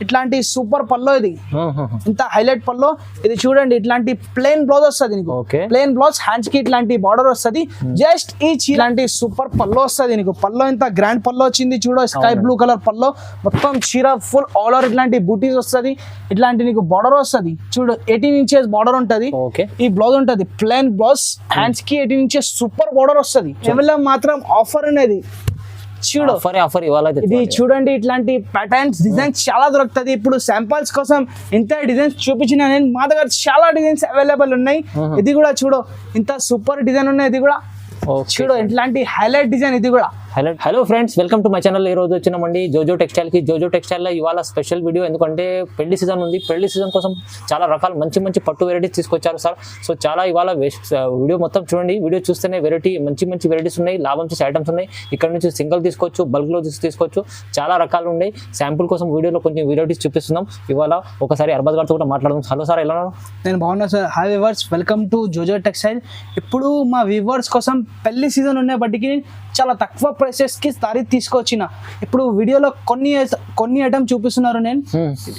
ఇట్లాంటి సూపర్ పల్లో ఇది ఇంత హైలైట్ పల్లో ఇది చూడండి. ఇట్లాంటి ప్లెయిన్ బ్లౌజ్ వస్తుంది నీకు, ప్లెయిన్ బ్లౌజ్ హ్యాండ్స్ కి ఇట్లాంటి బార్డర్ వస్తుంది. జస్ట్ ఈ ఇలాంటి సూపర్ పల్లో వస్తుంది నీకు. పల్లో ఇంత గ్రాండ్ పల్లో వచ్చింది చూడ, స్కై బ్లూ కలర్ పల్లో మొత్తం చీర ఫుల్ ఆల్ ఓవర్ ఇట్లాంటి బూటీస్ వస్తుంది. ఇట్లాంటి నీకు బార్డర్ వస్తుంది చూడు, 18 ఇంచెస్ బార్డర్ ఉంటది. ఈ బ్లౌజ్ ఉంటది ప్లెయిన్ బ్లౌజ్, హ్యాండ్స్ కి 18 ఇంచెస్ సూపర్ బార్డర్ వస్తుంది. కేవలం మాత్రం ఆఫర్ అనేది చూడు, ఇది చూడండి. ఇట్లాంటి ప్యాటర్న్స్ డిజైన్స్ చాలా దొరుకుతుంది. ఇప్పుడు శాంపిల్స్ కోసం ఇంత డిజైన్స్ చూపించిన నేను, మా దగ్గర చాలా డిజైన్స్ అవైలబుల్ ఉన్నాయి. ఇది కూడా చూడు, ఇంత సూపర్ డిజైన్ ఉన్నాయి. ఇది కూడా చూడు, ఇట్లాంటి హైలైట్ డిజైన్ ఇది కూడా. Hello friends, welcome to my channel. ఈ రోజు వచ్చినామండి జోజో టెక్స్టైల్ కి. జోజో టెక్స్టైల్ లో ఇవాళ స్పెషల్ వీడియో, ఎందుకంటే పెళ్లి సీజన్ ఉంది. పెళ్లి సీజన్ కోసం చాలా రకాల మంచి మంచి పట్టు వెరైటీస్ తీసుకొచ్చారు సార్. సో చాలా ఇవాళ వీడియో మొత్తం చూడండి. వీడియో చూస్తేనే మంచి మంచి వెరైటీస్ ఉన్నాయి, లాభం చేసే ఐటమ్స్ ఉన్నాయి. ఇక్కడ నుంచి సింగిల్ తీసుకోవచ్చు, బల్క్ లో తీసుకోవచ్చు, చాలా రకాలు ఉన్నాయి. శాంపుల్ కోసం వీడియోలో కొంచెం వెరైటీస్ చూపిస్తున్నాం. ఇవాళ ఒకసారి అర్బాజ్ గారితో కూడా మాట్లాడదాం. హలో సార్, ఎలా ఉన్నారు? నేను బాగున్నా sir. Hi viewers, welcome to Jojo textile. ఇప్పుడు మా వ్యూవర్స్ కోసం పెళ్లి సీజన్ ఉన్న బట్టికి చాలా తక్కువ ప్రైసెస్ కి సారీ తీసుకొచ్చిన. ఇప్పుడు వీడియోలో కొన్ని ఐటమ్ చూపిస్తున్నారు. నేను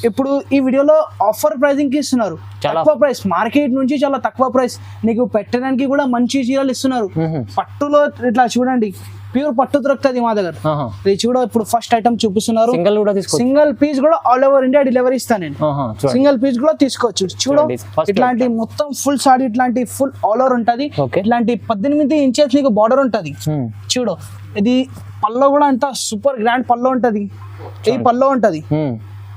ఇప్పుడు ఈ వీడియోలో ఆఫర్ ప్రైసింగ్ కి ఇస్తున్నారు. తక్కువ ప్రైస్, మార్కెట్ నుంచి చాలా తక్కువ ప్రైస్. నీకు పెట్టడానికి కూడా మంచి చీరలు ఇస్తున్నారు. పట్టులో ఇట్లా చూడండి, ప్యూర్ పట్టు దొరుకుతుంది మా దగ్గర. ఇది చూడ, ఇప్పుడు ఫస్ట్ ఐటమ్ చూపిస్తున్నారు. సింగిల్ పీస్ కూడా ఆల్ ఓవర్ ఇండియా డెలివరీ ఇస్తాను నేను. సింగిల్ పీస్ కూడా తీసుకోవచ్చు. చూడ, ఇట్లాంటి మొత్తం ఫుల్ సారీ ఇట్లాంటి ఫుల్ ఆల్ ఓవర్ ఉంటది. ఇట్లాంటి 18 ఇంచెస్ నీకు బార్డర్ ఉంటది. చూడు, ఇది పల్లో కూడా అంత సూపర్ గ్రాండ్ పల్లో ఉంటది. ఈ పల్లో ఉంటది,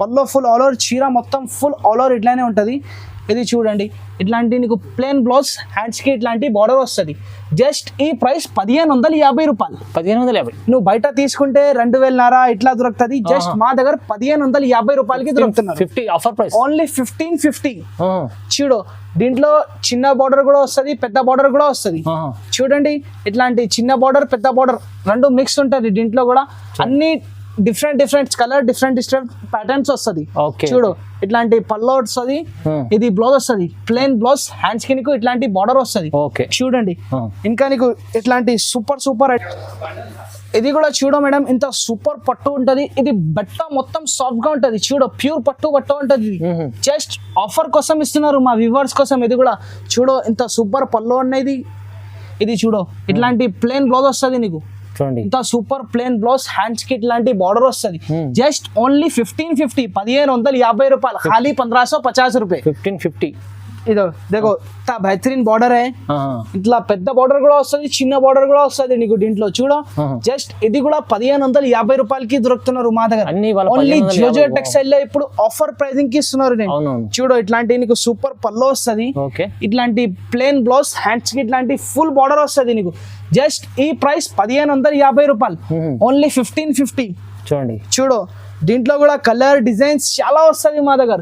పల్లో ఫుల్ ఆల్ ఓవర్ చీర మొత్తం ఫుల్ ఆల్ ఓవర్ ఇట్లానే ఉంటది. ఇది చూడండి, ఇట్లాంటి నీకు ప్లెయిన్ బ్లౌజ్, హ్యాండ్స్ కి ఇట్లాంటి బార్డర్ వస్తుంది. జస్ట్ ఈ ప్రైస్ 1550 రూపాయలు. 1550. నువ్వు బయట తీసుకుంటే 2000 ఇట్లా దొరుకుతుంది. జస్ట్ మా దగ్గర 1550 రూపాయలకి దొరుకుతున్నారు. 50 ఆఫర్ ప్రైస్, ఓన్లీ 1550. చూడు, దీంట్లో చిన్న బార్డర్ కూడా వస్తుంది, పెద్ద బార్డర్ కూడా వస్తుంది. చూడండి, ఇట్లాంటి చిన్న బార్డర్ పెద్ద బార్డర్ రెండు మిక్స్ ఉంటుంది. దీంట్లో కూడా అన్ని డిఫరెంట్ కలర్, డిఫరెంట్ ప్యాటర్న్స్ వస్తుంది. చూడు, ఇట్లాంటి పల్లో వస్తుంది, ఇది బ్లౌజ్ వస్తుంది ప్లెయిన్ బ్లౌజ్, హ్యాండ్స్ కి నీకు ఇట్లాంటి బార్డర్ వస్తుంది. చూడండి, ఇంకా నీకు ఇట్లాంటి సూపర్ ఇది కూడా చూడ మేడం, ఇంత సూపర్ పట్టు ఉంటది. ఇది బట్ట మొత్తం సాఫ్ట్ గా ఉంటది. చూడ, ప్యూర్ పట్టు ఉంటది. జస్ట్ ఆఫర్ కోసం ఇస్తున్నారు మా వ్యూవర్స్ కోసం. ఇది కూడా చూడు, ఇంత సూపర్ పల్లో ఉన్నది. ఇది చూడు, ఇట్లాంటి ప్లెయిన్ బ్లౌజ్ వస్తుంది నీకు. ఇంత సూపర్ ప్లెయిన్ బ్లౌజ్, హ్యాండ్స్ కి ఇట్లాంటి బార్డర్ వస్తుంది. జస్ట్ ఓన్లీ 1550, 1550 రూపాయలు. ఖాళీ 1550 రూపాయలు. 1550. ఇదో देखो इतना बेहतरीन बॉर्डर है. ఇట్లా పెద్ద బార్డర్ కూడా వస్తుంది, చిన్న బార్డర్ కూడా వస్తుంది నీకు దీంట్లో. చూడ, జస్ట్ ఇది కూడా 1550 రూపాయలకి దొరుకుతున్నారు మా దగ్గర. ఓన్లీ జోజో టెక్స్టైల్ లో ఇప్పుడు ఆఫర్ ప్రైసింగ్ కి ఇస్తున్నారు నేను. చూడు, ఇట్లాంటి నీకు సూపర్ పల్లో వస్తుంది, ఇట్లాంటి ప్లెయిన్ బ్లౌజ్, హ్యాండ్స్ కి ఇట్లాంటి ఫుల్ బార్డర్ వస్తుంది నీకు. జస్ట్ ఈ ప్రైస్ 1550 రూపాయలు. ఓన్లీ 1550. చూడండి, చూడు, దీంట్లో కూడా కలర్ డిజైన్స్ చాలా వస్తుంది మా దగ్గర.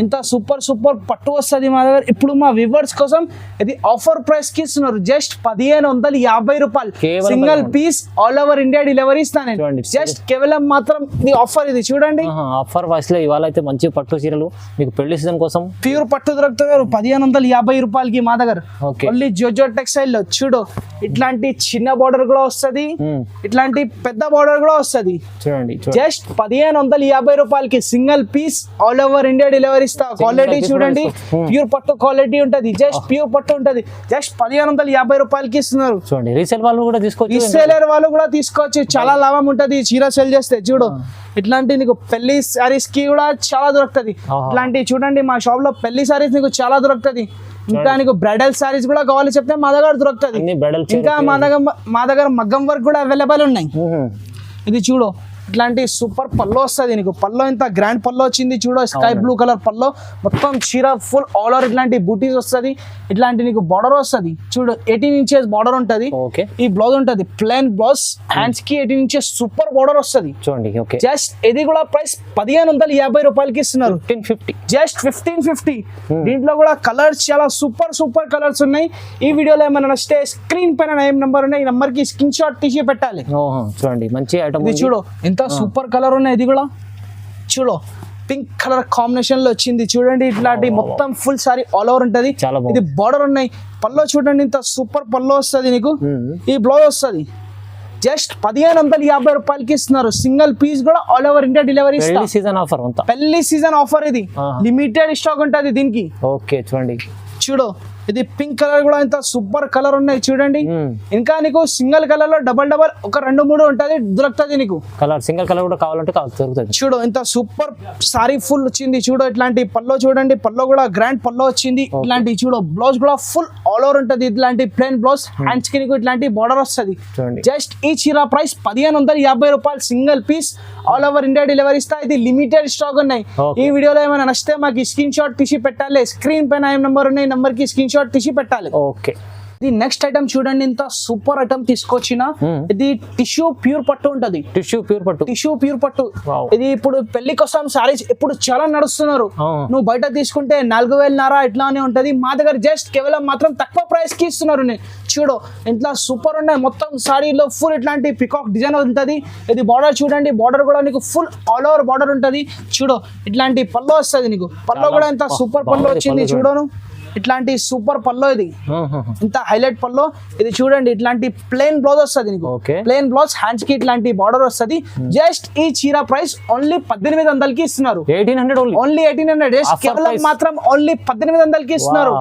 ఇంత సూపర్ పట్టు వస్తుంది మా దగ్గర. ఇప్పుడు మా వ్యూవర్స్ కోసం ఇది ఆఫర్ ప్రైస్ కి ఇస్తున్నారు. జస్ట్ 1550 రూపాయలు. Single piece all over India delivery ఇస్తాను. జస్ట్ కేవలం మాత్రం ఇది ఆఫర్. ఇది చూడండి, ఆఫర్ ప్రైస్ లో ఇవాళ అయితే మంచి పట్టు చీరలు మీకు పెళ్లి సీజన్ కోసం ప్యూర్ పట్టు దొరుకుతారు 1550 రూపాయలకి మా దగ్గర. ఓన్లీ జోజో టెక్స్టైల్ లో. చూడు, ఇట్లాంటి చిన్న బార్డర్ కూడా వస్తుంది, ఇట్లాంటి పెద్ద బార్డర్ కూడా వస్తుంది. చూడండి, జస్ట్ 1550 రూపాయలకి single piece all over India delivery. Quality చూడండి, ప్యూర్ పట్టు క్వాలిటీ ఉంటది. జస్ట్ ప్యూర్ పట్టు ఉంటది. జస్ట్ 1550 రూపాయలకి ఇస్తున్నారు. చూడండి, రీసేల్ వాళ్ళు కూడా తీసుకోవచ్చు, రీసేలర్ వాళ్ళు కూడా తీసుకోవచ్చు. చాలా లాభం ఉంటది చీర సేల్ చేస్తే. చూడు, ఇట్లాంటి నీకు పెళ్లి సారీస్ కి కూడా చాలా దొరుకుతుంది. ఇట్లాంటి చూడండి, మా షాప్ లో పెళ్లి సారీస్ నీకు చాలా దొరుకుతుంది. ఇంకా నీకు బ్రైడల్ సారీస్ కూడా కావాలి చెప్తే మా దగ్గర దొరుకుతుంది. ఇంకా మా దగ్గర మగ్గం వర్క్ కూడా అవైలబుల్ ఉన్నాయి. ఇది చూడు, ఇట్లాంటి సూపర్ పల్లో వస్తుంది నీకు. పల్లో ఇంత గ్రాండ్ పల్లో వచ్చింది. చూడు, స్కై బ్లూ కలర్ పల్లో మొత్తం చీర ఫుల్ ఆల్ ఓవర్ ఇట్లాంటి బూటీస్ వస్తుంది. ఇట్లాంటి నీకు బార్డర్ వస్తుంది. చూడు, 18 ఇంచెస్ బార్డర్ ఉంటది. ఈ బ్లౌజ్ ఉంటది ప్లెయిన్ బ్లౌజ్, హ్యాండ్స్ కి 18 ఇంచెస్ సూపర్ బార్డర్ వస్తుంది. చూడండి, జస్ట్ ఇది కూడా ప్రైస్ 1550 రూపాయలకి ఇస్తున్నారు. 1550. జస్ట్ 1550. దీంట్లో కూడా కలర్స్ చాలా సూపర్ కలర్స్ ఉన్నాయి. ఈ వీడియోలో ఏమైనా నచ్చితే స్క్రీన్ పైన ఏం నెంబర్ ఉన్నాయి, ఈ నెంబర్ కి స్క్రీన్ షాట్ తీసి పెట్టాలి. చూడండి, మంచి ఐటమ్. చూడు, ఎంత సూపర్ కలర్ ఉన్నాయి. ఇది కూడా చూడు, పింక్ కలర్ కాంబినేషన్ లో వచ్చింది. చూడండి, ఇట్లాంటి మొత్తం ఫుల్ సారీ ఆల్ ఓవర్ ఉంటది. ఇది బార్డర్ ఉన్నాయి. పల్లో చూడండి, ఇంత సూపర్ పల్లో వస్తుంది నీకు. ఈ బ్లౌజ్ వస్తుంది. జస్ట్ 1550 రూపాయలకి ఇస్తున్నారు. సింగిల్ పీస్ కూడా ఆల్ ఓవర్ ఇండియా డెలివరీ ఇస్తాం. సీజన్ ఆఫర్ అంతా, పెళ్లి సీజన్ ఆఫర్ ఇది. లిమిటెడ్ స్టాక్ ఉంటుంది దీనికి. ఓకే చూడండి, చూడు ఇది పింక్ కలర్ కూడా ఇంత సూపర్ కలర్ ఉన్నాయి చూడండి. ఇంకా నీకు సింగిల్ కలర్ లో డబల్ ఒక 2-3 ఉంటది, దొరుకుతుంది నీకు. కలర్ సింగిల్ కలర్ కూడా కావాలంటే దొరుకుతుంది. చూడు ఇంత సూపర్ సారీ ఫుల్ వచ్చింది. చూడు ఇట్లాంటి పల్లో చూడండి, పల్లో కూడా గ్రాండ్ పల్లో వచ్చింది. ఇట్లాంటి చూడు బ్లౌజ్ కూడా ఫుల్ ఆల్ ఓవర్ ఉంటది. ఇట్లాంటి ప్లెయిన్ బ్లౌజ్, హ్యాండ్స్ కి నీకు ఇట్లాంటి బార్డర్ వస్తుంది. జస్ట్ ఈ చీర ప్రైస్ 1550 రూపాయలు. Single piece all over India delivery ఇస్తా. ఇది లిమిటెడ్ స్టాక్ ఉన్నాయి. ఈ వీడియోలో ఏమైనా నచ్చితే మాకు స్క్రీన్ షాట్ తీసి పెట్టాలి. స్క్రీన్ పైన ఏం నెంబర్ ఉన్నాయి, నెంబర్ కి స్క్రీన్ షాట్ తీసి పెట్టాలి. ఓకే, ఇది నెక్స్ట్ ఐటమ్ చూడండి, ఇంత సూపర్ ఐటమ్ తీసుకొచ్చిన. ఇది టిష్యూ ప్యూర్ పట్టు ఉంటది. టిష్యూ ప్యూర్ పట్టు. ఇది ఇప్పుడు పెళ్లి కోసం సారీస్ ఇప్పుడు చాలా నడుస్తున్నారు. నువ్వు బయట తీసుకుంటే 4000 ఇట్లానే ఉంటది. మా దగ్గర జస్ట్ కేవలం మాత్రం తక్కువ ప్రైస్ కి ఇస్తున్నారు. చూడు ఇంట్లో సూపర్ ఉన్నాయి. మొత్తం సారీలో ఫుల్ ఇట్లాంటి పికాక్ డిజైన్ ఉంటది. ఇది బార్డర్ చూడండి, బార్డర్ కూడా నీకు ఫుల్ ఆల్ ఓవర్ బార్డర్ ఉంటది. చూడు ఇట్లాంటి పల్లో వస్తుంది నీకు. పల్లో కూడా ఇంత సూపర్ పల్లో వచ్చింది. చూడను ఇట్లాంటి సూపర్ పల్లో, ఇది ఇంత హైలైట్ పల్లో. ఇది చూడండి ఇట్లాంటి ప్లెయిన్ బ్లౌజ్ వస్తుంది నీకు. ప్లెయిన్ బ్లౌజ్, హ్యాండ్స్ కి ఇట్లాంటి బార్డర్ వస్తుంది. జస్ట్ ఈ చీర ప్రైస్ ఓన్లీ 1800కి ఇస్తున్నారు. 1800 ఓన్లీ 1800. కేవలం మాత్రం ఓన్లీ 1800కి ఇస్తున్నారు.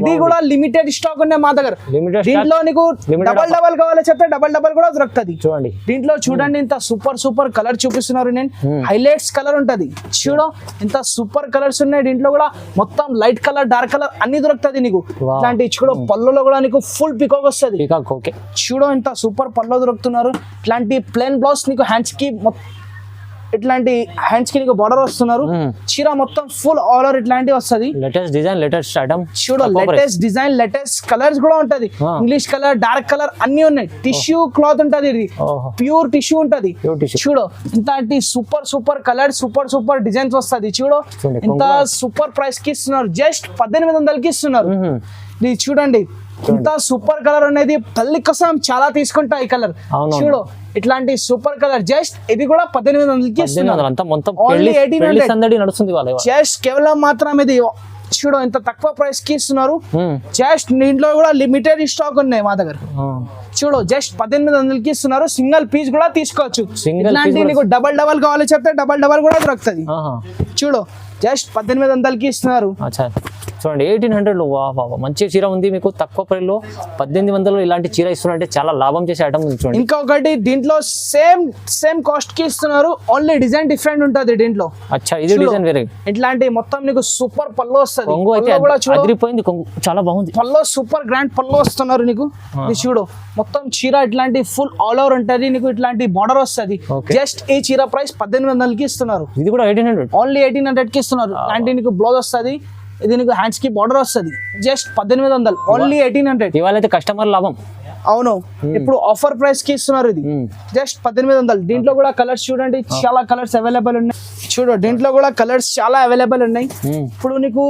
ఇది కూడా లిమిటెడ్ స్టాక్ ఉన్నాయి మా దగ్గర. దీంట్లో నీకు డబల్ కావాలి చెప్తే డబల్ కూడా దొరుకుతుంది. చూడండి దీంట్లో చూడండి ఇంత సూపర్ కలర్ చూపిస్తున్నారు. నేను హైలైట్స్ కలర్ ఉంటది. చూడు ఇంత సూపర్ కలర్స్ ఉన్నాయి. దీంట్లో కూడా మొత్తం లైట్ కలర్, డార్క్ కలర్ అన్ని దొరుకుతుంది నీకు. ఇట్లాంటి చూడు పళ్ళులో కూడా నీకు ఫుల్ పికాక్ వస్తుంది. చూడు ఇంత సూపర్ పళ్ళు దొరుకుతున్నారు. ఇట్లాంటి ప్లెయిన్ బ్లౌజ్ నీకు, హ్యాండ్స్ కి ఇట్లాంటి హ్యాండ్స్ కి నీకు బార్డర్ వస్తున్నారు. చీర మొత్తం ఫుల్ ఆల్ ఓవర్ ఇట్లాంటి వస్తుంది. Latest design, latest item. చూడు లేటెస్ట్ డిజైన్, లేటెస్ట్ కలర్స్ కూడా ఉంటది. ఇంగ్లీష్ కలర్, డార్క్ కలర్ అన్ని ఉన్నాయి. టిష్యూ క్లాత్ ఉంటది. ఇది ప్యూర్ టిష్యూ ఉంటది. చూడు ఇంత సూపర్ కలర్, సూపర్ డిజైన్స్ వస్తుంది. చూడు ఇంత సూపర్ ప్రైస్ కి ఇస్తున్నారు. జస్ట్ 1800కి ఇస్తున్నారు. ఇది చూడండి ఇంత సూపర్ కలర్ అనేది పెళ్లి కోసం చాలా తీసుకుంటా ఈ కలర్. చూడు ఇట్లాంటి సూపర్ కలర్. జస్ట్ ఇది కూడా 1800కి ఇస్తున్నారు. ఓన్లీ 1800. జస్ట్ కేవలం మాత్రం ఇది. చూడు ఇంత తక్కువ ప్రైస్ కి ఇస్తున్నారు. జస్ట్ దీంట్లో కూడా లిమిటెడ్ స్టాక్ ఉన్నాయి మా దగ్గర. చూడు జస్ట్ 1800కి ఇస్తున్నారు. సింగిల్ పీస్ కూడా తీసుకోవచ్చు. ఇట్లాంటి నీకు డబల్ కావాలి చెప్తే డబల్ కూడా దొరుకుతుంది. చూడు జస్ట్ 1800కి ఇస్తున్నారు. చూడండి 1800 మంచి చీర ఉంది మీకు. తక్కువ ప్రైస్ లో 1800 ఇలాంటి చీర ఇస్తున్నారంటే చాలా లాభం చేసే ఐటమ్ ఉంది. చూడండి ఇంకొకటి దీంట్లో సేమ్ కాస్ట్ కి ఇస్తున్నారు. ఓన్లీ డిజైన్ డిఫరెంట్ ఉంటది దీంట్లో. ఇది డిజైన్ వేరే. ఇట్లాంటి మొత్తం నీకు సూపర్ పళ్ళు వస్తుంది. అదిరిపోయింది, చాలా బాగుంది. పళ్ళు సూపర్ గ్రాండ్ పళ్ళు వస్తున్నారు నీకు. ఇది చూడు మొత్తం చీర ఇట్లాంటి ఫుల్ ఆల్ ఓవర్ ఉంటది నీకు. ఇట్లాంటి బార్డర్ వస్తుంది. జస్ట్ ఈ చీర ప్రైస్ 1800కి ఇస్తున్నారు. ఇది కూడా 1800. ఓన్లీ 1800కి ఇస్తున్నారు. ఇలాంటి నీకు బ్లౌజ్ వస్తుంది. ఇది నీకు హ్యాండ్స్ కి బార్డర్ వస్తుంది. జస్ట్ 1800. ఓన్లీ 1800. ఇవాళ అయితే కస్టమర్ లాభం. అవును, ఇప్పుడు ఆఫర్ ప్రైస్ కి ఇస్తున్నారు. ఇది జస్ట్ 1800. దీంట్లో కూడా కలర్స్ చూడండి, చాలా కలర్స్ అవైలబుల్ ఉన్నాయి. చూడు దీంట్లో కూడా కలర్స్ చాలా అవైలబుల్ ఉన్నాయి. ఇప్పుడు నీకు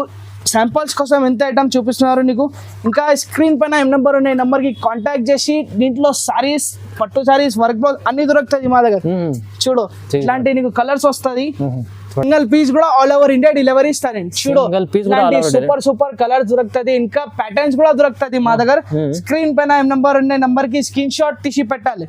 శాంపుల్స్ కోసం ఎంత ఐటమ్ చూపిస్తున్నారు నీకు. ఇంకా స్క్రీన్ పైన ఏం నెంబర్ ఉన్నాయి, నెంబర్ కి కాంటాక్ట్ చేసి దీంట్లో సారీస్, పట్టు సారీస్, వర్క్ బ్లౌజ్ అన్ని దొరుకుతుంది మా దగ్గర. చూడు ఇట్లాంటి నీకు కలర్స్ వస్తుంది. సింగిల్ పీస్ కూడా ఆల్ ఓవర్ ఇండియా డెలివరీ ఇస్తారండి. చూడు సూపర్ కలర్స్ దొరుకుతుంది. ఇంకా ప్యాటర్న్స్ కూడా దొరుకుతుంది మా దగ్గర. స్క్రీన్ పైన ఏం నెంబర్ ఉన్నాయి, నెంబర్ కి స్క్రీన్ షాట్ తీసి పెట్టాలి.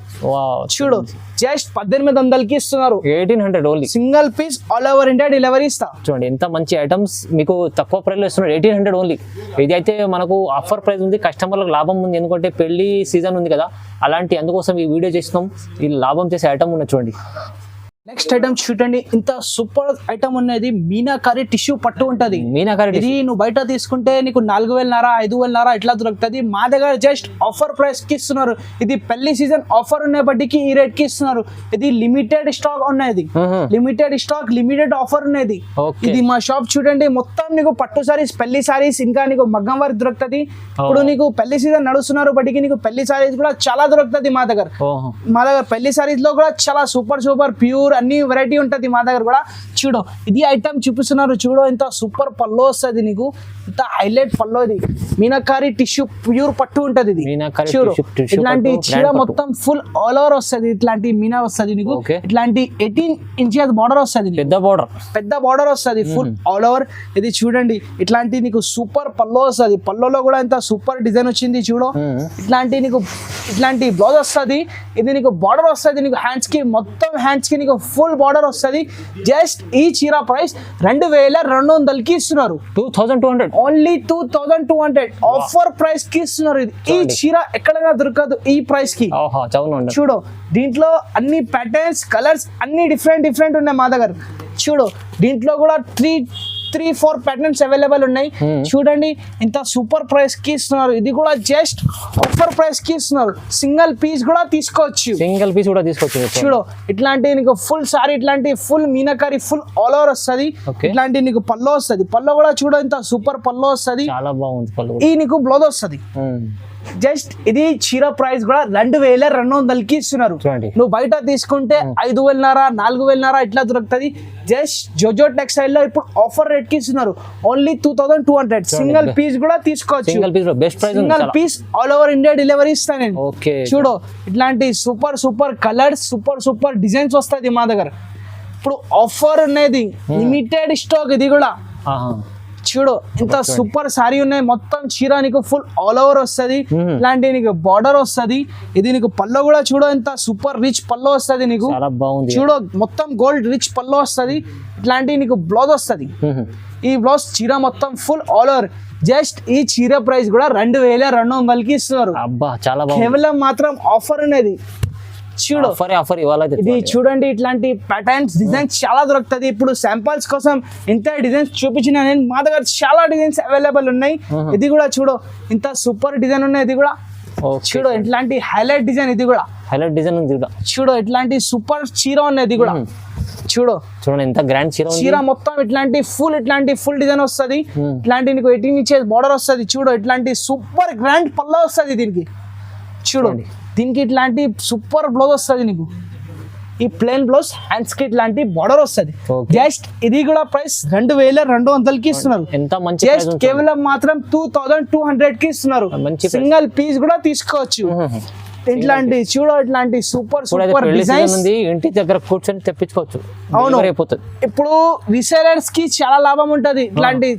చూడు జస్ట్ 1800కి ఇస్తున్నారు. 1800 only. Single piece all over India delivery ఇస్తా. చూడండి ఎంత మంచి ఐటమ్స్ మీకు తక్కువ ప్రైస్ లో ఇస్తున్నారు. 1800 ఓన్లీ. ఇది అయితే మనకు ఆఫర్ ప్రైస్ ఉంది. కస్టమర్లకు లాభం ఉంది. ఎందుకంటే పెళ్లి సీజన్ ఉంది కదా, అందుకోసం ఈ వీడియో చేస్తున్నాం. ఈ లాభం చేసే ఐటమ్ ఉన్నది చూడండి. నెక్స్ట్ ఐటమ్ చూడండి, ఇంత సూపర్ ఐటమ్ ఉన్నది. మీనాకారి టిష్యూ పట్టు ఉంటది. ఇది నువ్వు బయట తీసుకుంటే నీకు 4000 5,000 ఇట్లా దొరుకుతుంది. మా దగ్గర జస్ట్ ఆఫర్ ప్రైస్ కి ఇస్తున్నారు. ఇది పెళ్లి సీజన్ ఆఫర్ ఉన్న బట్టికి ఈ రేట్ కి ఇస్తున్నారు. ఇది లిమిటెడ్ స్టాక్ ఉన్నది. లిమిటెడ్ స్టాక్, లిమిటెడ్ ఆఫర్ ఉన్నది. ఇది మా షాప్ చూడండి. మొత్తం నీకు పట్టు సారీస్, పెళ్లి సారీస్, ఇంకా నీకు మగ్గం వర్క్ దొరుకుతుంది. ఇప్పుడు నీకు పెళ్లి సీజన్ నడుస్తున్నారు బట్టికి నీకు పెళ్లి సారీస్ కూడా చాలా దొరుకుతుంది మా దగ్గర. పెళ్లి సారీస్ లో కూడా చాలా సూపర్ ప్యూర్ అన్ని వెరైటీ ఉంటది మా దగ్గర కూడా. చూడు ఇది ఐటమ్ చూపిస్తున్నారు చూడు, ఇంత సూపర్ పల్లో వస్తుంది నీకు, ఇంత హైలైట్ పల్లో. ఇది మీనాకారి టిష్యూ ప్యూర్ పట్టు ఉంటది ఇది. మీనాకారి చూడు tissue ఇట్లాంటి పట్టు, చీర brand పట్టు. మొత్తం ఫుల్ ఆల్ ఓవర్ వస్తుంది, ఇట్లాంటి మీనా వస్తుంది నీకు. Okay. ఇట్లాంటి 18 ఇంచెస్ బార్డర్ వస్తుంది, పెద్ద బార్డర్ వస్తుంది ఫుల్ ఆల్ ఓవర్. ఇది చూడండి ఇట్లాంటి నీకు సూపర్ పల్లో వస్తుంది, పల్లోలో కూడా ఇంత సూపర్ డిజైన్ వచ్చింది చూడు. ఇట్లాంటి బ్లౌజ్ వస్తుంది, ఇది నీకు బార్డర్ వస్తుంది నీకు హ్యాండ్స్ కి, మొత్తం హ్యాండ్స్ కి నీకు ఫుల్ బార్డర్ వస్తుంది. జస్ట్ ఈ చీర ప్రైస్ 2200కి ఇస్తున్నారు, 2200 ఓన్లీ 2200 ఆఫర్ ప్రైస్ కి ఇస్తున్నారు. ఇది ఈ చీర ఎక్కడైనా దొరకదు ఈ ప్రైస్ కి. చూడు దీంట్లో అన్ని ప్యాటర్న్స్ కలర్స్ అన్ని డిఫరెంట్ ఉన్నాయి మా దగ్గర. చూడు దీంట్లో కూడా 3-4 ప్యాటర్న్స్ అవైలబుల్ ఉన్నాయి. చూడండి ఇంత సూపర్ ప్రైస్ కి ఇస్తున్నారు, ఇది కూడా జస్ట్ ఆఫర్ ప్రైస్ కి ఇస్తున్నారు. సింగిల్ పీస్ కూడా తీసుకోవచ్చు. చూడు ఇట్లాంటి నీకు ఫుల్ సారీ, ఇట్లాంటి full meenakari full all over వస్తుంది. ఇట్లాంటి నీకు పల్లో వస్తుంది, పల్లో కూడా చూడు ఇంత సూపర్ పల్లో వస్తుంది. చాలా బాగుంది. ఈ నీకు బ్లౌజ్ వస్తుంది. జస్ట్ ఇది చీర ప్రైస్ కూడా 2200కి ఇస్తున్నారు. నువ్వు బయట తీసుకుంటే 5,500-4,500 ఇట్లా దొరుకుతుంది. జస్ట్ జోజో టెక్స్టైల్ లో ఇప్పుడు ఆఫర్ రేట్ కి ఇస్తున్నారు, ఓన్లీ 2200. సింగిల్ పీస్ కూడా తీసుకోవచ్చు, single piece all over India delivery ఇస్తాను నేను. చూడు ఇట్లాంటి సూపర్ కలర్స్ సూపర్ డిజైన్స్ వస్తాయి మా దగ్గర. ఇప్పుడు ఆఫర్ అనేది లిమిటెడ్ స్టాక్, ఇది కూడా చూడు ఇంత సూపర్ సారీ ఉన్నాయి. మొత్తం చీర నీకు ఫుల్ ఆల్ ఓవర్ వస్తుంది, ఇలాంటి నీకు బార్డర్ వస్తుంది. ఇది నీకు పల్లో కూడా చూడు ఎంత సూపర్ రిచ్ పల్లో వస్తుంది నీకు. చూడు మొత్తం గోల్డ్ రిచ్ పల్లో వస్తుంది. ఇట్లాంటి నీకు బ్లౌజ్ వస్తుంది. ఈ బ్లౌజ్ చీర మొత్తం ఫుల్ ఆల్ ఓవర్. జస్ట్ ఈ చీర ప్రైస్ కూడా 2200కి ఇస్తున్నారు. కేవలం మాత్రం ఆఫర్ అనేది. చూడు ఇది చూడండి ఇట్లాంటి ప్యాటర్న్స్ డిజైన్స్ చాలా దొరుకుతుంది. ఇప్పుడు శాంపుల్స్ కోసం ఇంత డిజైన్స్ చూపించిన నేను, మా దగ్గర చాలా డిజైన్స్ అవైలబుల్ ఉన్నాయి. ఇది కూడా చూడు ఇంత సూపర్ డిజైన్ ఉన్నాయి. ఇది కూడా చూడు ఇట్లాంటి హైలైట్ డిజైన్, ఇది కూడా హైలైట్ డిజైన్ ఉంది. చూడు ఇట్లాంటి సూపర్ చీర ఉన్నాయి. ఇది కూడా చూడండి ఎంత గ్రాండ్ చీర మొత్తం ఇట్లాంటి ఫుల్ డిజైన్ వస్తుంది. ఇట్లాంటి నీకు 18 ఇంచెస్ బార్డర్ వస్తుంది. చూడు ఇట్లాంటి సూపర్ గ్రాండ్ పల్లా వస్తుంది దీనికి. చూడండి దీనికి ఇట్లాంటి సూపర్ బ్లౌజ్ వస్తుంది నీకు. ఈ ప్లెయిన్ బ్లౌజ్ హ్యాండ్స్ కి ఇట్లాంటి బార్డర్ వస్తుంది. జస్ట్ ఇది కూడా ప్రైస్ 2200కి ఇస్తున్నారు. జస్ట్ కేవలం మాత్రం 2200కి ఇస్తున్నారు. సింగిల్ పీస్ కూడా తీసుకోవచ్చు. ఇట్లాంటి చూడ ఇట్లాంటి సూపర్ డిజైన్స్ ఇంటి దగ్గర కూర్చొని తెప్పించుకోవచ్చు. అవును, ఇప్పుడు రీసేలర్స్ కి చాలా లాభం ఉంటది ఇట్లాంటి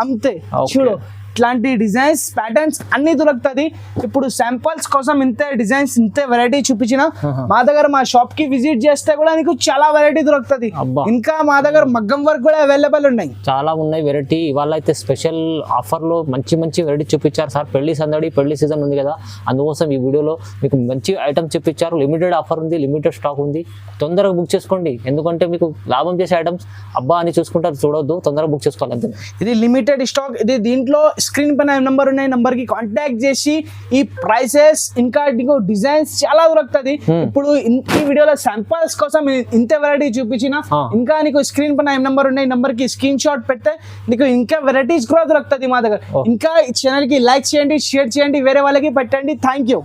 అమ్మితే. చూడు ఇట్లాంటి డిజైన్స్ ప్యాటర్న్స్ అన్ని దొరుకుతుంది. ఇప్పుడు శాంపుల్స్ కోసం ఇంతే డిజైన్స్ ఇంతే వెరైటీ చూపించిన, మా దగ్గర మా షాప్ కి విజిట్ చేస్తే కూడా నీకు చాలా వెరైటీ దొరుకుతుంది. ఇంకా మా దగ్గర మగ్గం వర్క్ కూడా అవైలబుల్ ఉన్నాయి, చాలా ఉన్నాయి వెరైటీ. ఇవాళ అయితే స్పెషల్ ఆఫర్ లో మంచి వెరైటీ చూపించారు సార్. పెళ్లి సందడి పెళ్లి సీజన్ ఉంది కదా, అందుకోసం ఈ వీడియోలో మీకు మంచి ఐటమ్ చూపించారు. లిమిటెడ్ ఆఫర్ ఉంది, లిమిటెడ్ స్టాక్ ఉంది. తొందరగా బుక్ చేసుకోండి, ఎందుకంటే మీకు లాభం చేసే ఐటమ్స్ అబ్బా అని చూసుకుంటారు, చూడొద్దు, తొందరగా బుక్ చేసుకోవాలి అంతే. ఇది లిమిటెడ్ స్టాక్. ఇది దీంట్లో స్క్రీన్ పైన నెంబర్ ఉన్నాయి, నెంబర్ కి కాంటాక్ట్ చేసి ఈ ప్రైసెస్ ఇంకా డిజైన్స్ చాలా దొరుకుతుంది. ఇప్పుడు ఈ వీడియోలో శాంపుల్స్ కోసం ఇంత వెరైటీ చూపించిన, ఇంకా నీకు స్క్రీన్ పైన నెంబర్ ఉన్నాయి, నెంబర్ కి స్క్రీన్ షాట్ పెడితే నీకు ఇంకా వెరైటీస్ కూడా దొరుకుతుంది మా దగ్గర. ఇంకా ఈ ఛానల్ కి లైక్ చేయండి, షేర్ చేయండి, వేరే వాళ్ళకి పెట్టండి. Thank you.